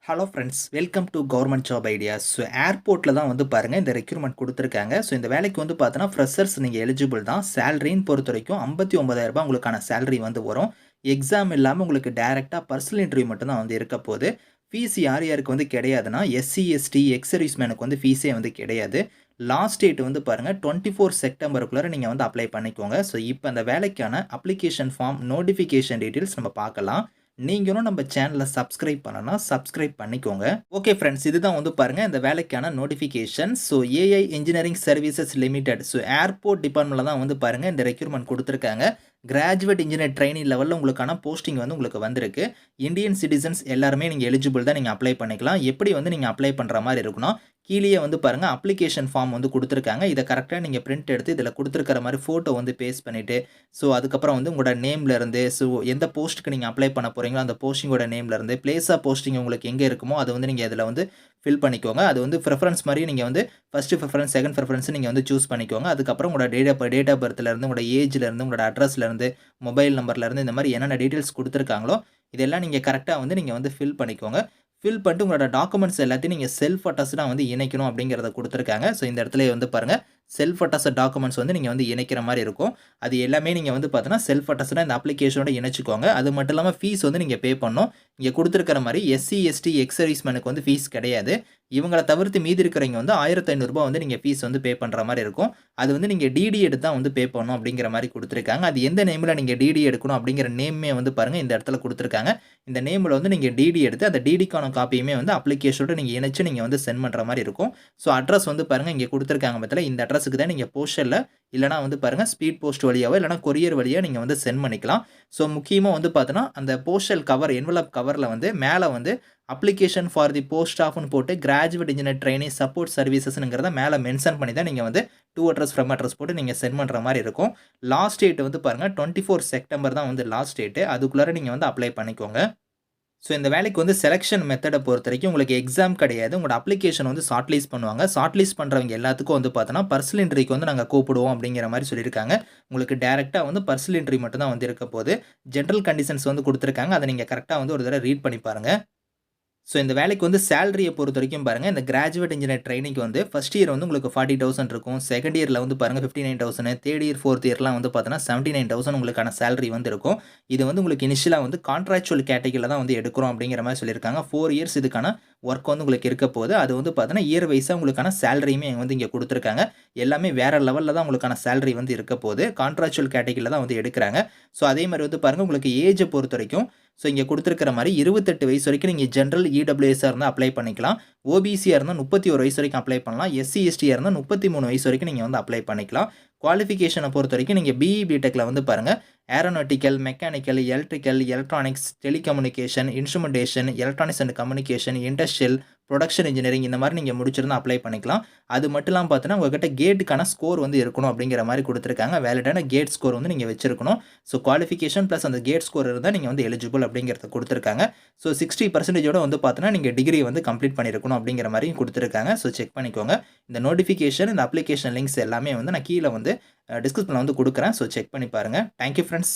Hello friends, welcome to government job ideas. So ஏர்போர்ட்டில் தான் வந்து பாருங்கள் இந்த ரெக்ரூட்மெண்ட் கொடுத்துருக்காங்க. ஸோ இந்த வேலைக்கு வந்து பார்த்தோன்னா ஃப்ரெஷர்ஸ் நீங்கள் எலிஜிபிள் தான். சேலரின்னு பொறுத்த வரைக்கும் 59,000 உங்களுக்கான சேலரி வந்து வரும். எக்ஸாம் இல்லாமல் உங்களுக்கு டேரெக்டாக பர்சனல் இன்டர்வியூ மட்டும் தான் வந்து இருக்க போகுது. ஃபீஸ் யார் யாருக்கு வந்து கிடையாதுன்னா எஸ்சி எஸ்டி எக்ஸ் சர்வீஸ்மேனுக்கு வந்து ஃபீஸே வந்து கிடையாது. லாஸ்ட் டேட் வந்து பாருங்கள் 24 செப்டம்பருக்குள்ளே நீங்கள் வந்து அப்ளை பண்ணிக்கோங்க. ஸோ இப்போ அந்த வேலைக்கான அப்ளிகேஷன் ஃபார்ம் நோட்டிஃபிகேஷன் டீட்டெயில்ஸ் நம்ம பார்க்கலாம். நீங்களும் நம்ம சேனலை சப்ஸ்கிரைப் பண்ணனா சப்ஸ்கிரைப் பண்ணிக்கோங்க. ஓகே ஃப்ரெண்ட்ஸ், இதுதான் வந்து பாருங்க இந்த வேலைக்கான notification. So AI engineering services limited, so airport டிபார்ட்மெண்ட்டில் தான் வந்து பாருங்க இந்த ரெக்ரூட்மெண்ட் கொடுத்துருக்காங்க. கிராஜுவேட் இன்ஜினியர் ட்ரைனிங் லெவலில் உங்களுக்கான போஸ்டிங் வந்து உங்களுக்கு வந்திருக்கு. இந்தியன் சிட்டிசன்ஸ் எல்லாருமே நீங்கள் எலிஜிபிள் தான், நீங்கள் அப்ளை பண்ணிக்கலாம். எப்படி வந்து நீங்கள் அப்ளை பண்ணுற மாதிரி இருக்குன்னா, கீழேயே வந்து பாருங்கள் அப்ளிகேஷன் ஃபார்ம் வந்து கொடுத்துருக்காங்க. இதை கரெக்டாக நீங்கள் பிரிண்ட் எடுத்து இதில் கொடுத்துருக்கிற மாதிரி ஃபோட்டோ வந்து பேஸ்ட் பண்ணிவிட்டு, ஸோ அதுக்கப்புறம் வந்து உங்களோட நேம்லேருந்து, ஸோ எந்த போஸ்ட்டுக்கு நீங்கள் அப்ளை பண்ண போகிறீங்களோ அந்த போஸ்டிங்கோட நேம்லேருந்து, பிளேஸ் ஆஃப் போஸ்டிங் உங்களுக்கு எங்கே இருக்குமோ அதை வந்து நீங்கள் இதில் வந்து ஃபில் பண்ணிக்கோங்க. அது வந்து ப்ரிஃபரன்ஸ் மாதிரி நீங்கள் வந்து ஃபஸ்ட்டு ப்ரிஃபரன்ஸ் செகண்ட் ப்ரிஃபரன்ஸ் நீங்கள் வந்து சூஸ் பண்ணிக்கோங்க. அதுக்கப்புறம் உங்களோட டேட் ஆஃப் பர்த்லேருந்து, உங்களோட ஏஜ்லேருந்து, உங்களோட அட்ரஸ்லேருந்து, மொபைல் நம்பர்லேருந்து இந்த மாதிரி என்னென்ன டீட்டெயில்ஸ் கொடுத்துருக்காங்களோ இதெல்லாம் நீங்கள் கரெக்டாக வந்து நீங்கள் வந்து ஃபில் பண்ணிக்கோங்க. ஃபில் பண்ணிட்டு உங்களோட டாக்குமெண்ட்ஸ் எல்லாத்தையும் நீங்கள் செல்ஃப் அட்டஸ்டாக வந்து இணைக்கணும் அப்படிங்கிறத கொடுத்துருக்காங்க. ஸோ இந்த இடத்துல வந்து பாருங்கள் செல்ஃப் அட்டஸ்ட் டாக்குமெண்ட்ஸ் வந்து நீங்கள் வந்து இணைக்கிற மாதிரி இருக்கும். அது எல்லாமே நீங்கள் வந்து பார்த்தீங்கன்னா செல்ஃப் அட்டஸ்டாக இந்த அப்ளிகேஷனோட இணைச்சிக்கோங்க. அது மட்டும் இல்லாமல் ஃபீஸ் வந்து நீங்கள் பே பண்ணணும். இங்கே கொடுத்துருக்கிற மாதிரி எஸ்சி எஸ்டி எக்ஸ் சர்வீஸ்மேனுக்கு வந்து ஃபீஸ் கிடையாது. இவங்களை தவிர்த்து மீதி இருக்கிறவங்க வந்து ₹1500 வந்து நீங்கள் ஃபீஸ் வந்து பே பண்ணுற மாதிரி இருக்கும். அது வந்து நீங்கள் டிடி எடுத்து தான் வந்து பே பண்ணணும் அப்படிங்கிற மாதிரி கொடுத்துருக்காங்க. அது எந்த நேமில் நீங்கள் டிடி எடுக்கணும் அப்படிங்கிற நேமே வந்து பாருங்கள் இந்த இடத்துல கொடுத்துருக்காங்க. இந்த நேமில் வந்து நீங்கள் டிடி எடுத்து அந்த டிடிக்கான காப்பியுமே வந்து அப்ளிகேஷனோட நீங்கள் இணைச்சு நீங்கள் வந்து சென்ட் பண்ணுற மாதிரி இருக்கும். ஸோ அட்ரஸ் வந்து பாருங்கள் இங்கே கொடுத்துருக்காங்க பற்றில இந்த அட்ரஸுக்கு தான் நீங்கள் போஸ்டரில் இல்லைனா வந்து பாருங்கள் ஸ்பீட் போஸ்ட் வழியாவோ இல்லைனா கொரியர் வழியாக நீங்கள் வந்து சென்ட் பண்ணிக்கலாம். ஸோ முக்கியமாக வந்து பார்த்தோன்னா அந்த போஸ்டல் கவர் என்வலப் கவரில் வந்து மேலே வந்து அப்ளிகேஷன் ஃபார் தி போஸ்ட் ஆஃப்னு போட்டு கிராஜுவேட் இன்ஜினியர் ட்ரைனிங் சப்போர்ட் சர்வீசஸ்ங்கிறத மேலே மென்ஷன் பண்ணி தான் நீங்கள் வந்து டூ அட்ரஸ் ஃப்ரம் அட்ரஸ் போட்டு நீங்கள் சென்ட் பண்ணுற மாதிரி இருக்கும். லாஸ்ட் டேட் வந்து பாருங்கள் 24 செப்டம்பர் தான் வந்து லாஸ்ட் டேட்டு. அதுக்குள்ளார நீங்கள் வந்து அப்ளை பண்ணிக்கோங்க. ஸோ இந்த வேலைக்கு வந்து செலெக்ஷன் மெத்தடை பொறுத்த வரைக்கும் உங்களுக்கு எக்ஸாம் கிடையாது. உங்களோட அப்ளிகேஷன் வந்து ஷார்ட் லிஸ்ட் பண்ணுவாங்க. ஷார்ட் லிஸ்ட் பண்ணுறவங்க எல்லாத்துக்கும் வந்து பார்த்தோன்னா பர்சனல் இன்டர்வியூக்கு வந்து நாங்கள் கூப்பிடுவோம் அப்படிங்கிற மாதிரி சொல்லியிருக்காங்க. உங்களுக்கு டேரெக்டாக வந்து பர்சனல் இன்டர்வியூ மட்டும் தான் வந்து இருக்க போது. ஜென்ரல் கண்டிஷன்ஸ் வந்து கொடுத்துருக்காங்க. அதை நீங்கள் கரெக்டாக வந்து ஒரு தடவை ரீட் பண்ணி பாருங்கள். ஸோ இந்த வேலைக்கு வந்து சேலரியை பொறுத்த வரைக்கும் பாருங்கள் இந்த கிராஜுவேட் இன்ஜினியர் ட்ரைனிங்க்கு வந்து ஃபஸ்ட் இயர் வந்து உங்களுக்கு 40,000 இருக்கும். செகண்ட் இயரில் வந்து பாருங்கள் 59,000, தேர்ட் இயர் ஃபோர்த் இயர்லாம் வந்து பார்த்தோன்னா 79,000 உங்களுக்கான சேலரி வந்து இருக்கும். இது வந்து உங்களுக்கு இனிஷியலாக வந்து கான்ட்ராக்சுவல் கேட்டகரியில் தான் வந்து எடுக்கிறோம் அப்படிங்கிற மாதிரி சொல்லியிருக்காங்க. 4 இயர்ஸ் இதுக்கான ஒர்க் வந்து உங்களுக்கு இருக்க போகுது. அது வந்து பார்த்தோன்னா இயர் வைஸாக உங்களுக்கான சேலரியுமே வந்து இங்கே கொடுத்துருக்காங்க. எல்லாமே வேறு லெவலில் தான் உங்களுக்கான சேலரி வந்து இருக்க போகுது. கான்ட்ராக்சுவல் கேட்டகரியில் தான் வந்து எடுக்கிறாங்க. ஸோ அதே மாதிரி வந்து பாருங்கள் உங்களுக்கு ஏஜை பொறுத்த வரைக்கும் ஸோ இங்கே கொடுத்துருக்கிற மாதிரி 28 வயசு வரைக்கும் நீங்கள் ஜென்ரல் இடபிள்யூஎஸ்ஸாக இருந்தால் அப்ளை பண்ணிக்கலாம். ஓபிசியாக இருந்தால் 31 வயசு வரைக்கும் அப்ளை பண்ணலாம். எஸ்சி எஸ்டியாக இருந்தால் 33 வயசு வரைக்கும் நீங்கள் வந்து அப்ளை பண்ணிக்கலாம். குவாலிஃபிகேஷனை பொறுத்த வரைக்கும் நீங்கள் பிஇ பிடெக்கில் வந்து பாருங்கள் aeronautical, mechanical, electrical, electronics, telecommunication, instrumentation, electronics and communication, industrial, production engineering இந்த மாதிரி நீங்கள் முடிச்சிருந்தால் அப்ளை பண்ணிக்கலாம். அது மட்டும் இல்லாமல் பார்த்தீங்கன்னா உங்கள்கிட்ட கேட்டுக்கான ஸ்கோர் வந்து இருக்கணும் அப்படிங்கிற மாதிரி கொடுத்துருக்காங்க. வேலிடான கேட் ஸ்கோர் வந்து நீங்கள் வச்சிருக்கணும். ஸோ குவாலிஃபிகேஷன் ப்ளஸ் அந்த கேட் ஸ்கோர் இருந்தால் நீங்கள் வந்து எலிஜிபிள் அப்படிங்கிறத கொடுத்துருக்காங்க. ஸோ 60% வந்து பார்த்தீங்கன்னா நீங்கள் டிகிரி வந்து கம்ப்ளீட் பண்ணியிருக்கணும் அப்படிங்கிற மாதிரியும் கொடுத்துருக்காங்க. ஸோ செக் பண்ணிக்கோங்க. இந்த நோட்டிஃபிகேஷன் இந்த அப்ளிகேஷன் லிங்க்ஸ் எல்லாமே வந்து நான் கீழே வந்து டிஸ்கிரிப்ஷனில் வந்து கொடுக்குறேன். ஸோ செக் பண்ணி பாருங்கள். Thank you friends.